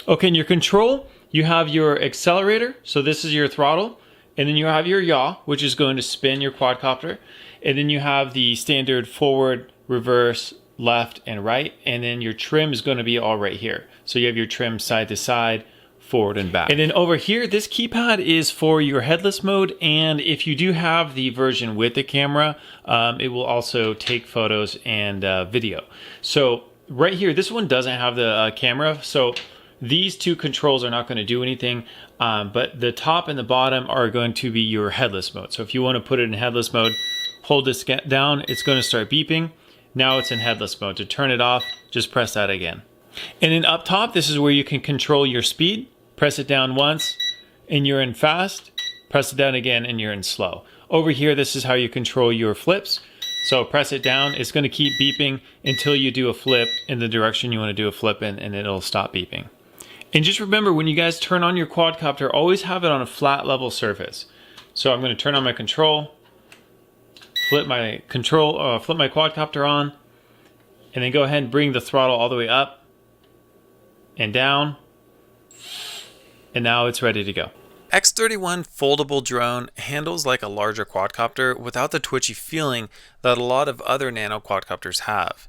Okay, in your control, you have your accelerator. So this is your throttle. And then you have your yaw, which is going to spin your quadcopter. And then you have the standard forward, reverse, left, and right. And then your trim is going to be all right here. So you have your trim side to side, forward and back. And then over here, this keypad is for your headless mode. And if you do have the version with the camera, it will also take photos and video. So right here, this one doesn't have the camera. So these two controls are not going to do anything, but the top and the bottom are going to be your headless mode. So if you want to put it in headless mode, hold this down, it's going to start beeping. Now it's in headless mode. To turn it off, just press that again. And then up top, this is where you can control your speed. Press it down once and you're in fast. Press it down again and you're in slow. Over here, this is how you control your flips. So press it down, it's going to keep beeping until you do a flip in the direction you want to do a flip in, and it'll stop beeping. And just remember, when you guys turn on your quadcopter, always have it on a flat level surface. So I'm going to turn on my control, flip my quadcopter on, and then go ahead and bring the throttle all the way up and down. And now it's ready to go. X31 foldable drone handles like a larger quadcopter without the twitchy feeling that a lot of other nano quadcopters have.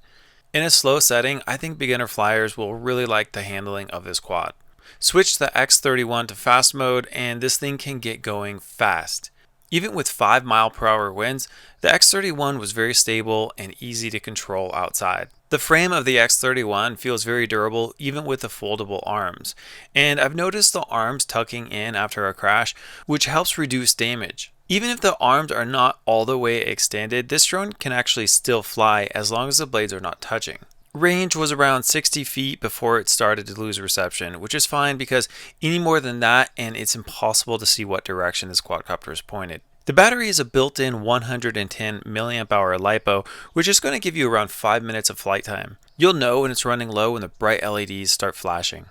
In a slow setting, I think beginner flyers will really like the handling of this quad. Switch the X31 to fast mode and this thing can get going fast. Even with 5 mph winds, the X31 was very stable and easy to control outside. The frame of the X31 feels very durable even with the foldable arms, and I've noticed the arms tucking in after a crash, which helps reduce damage. Even if the arms are not all the way extended, this drone can actually still fly as long as the blades are not touching. Range was around 60 feet before it started to lose reception, which is fine because any more than that and it's impossible to see what direction this quadcopter is pointed. The battery is a built-in 110 mAh LiPo, which is going to give you around 5 minutes of flight time. You'll know when it's running low when the bright LEDs start flashing.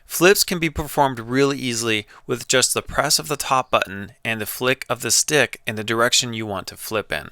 Flips can be performed really easily with just the press of the top button and the flick of the stick in the direction you want to flip in.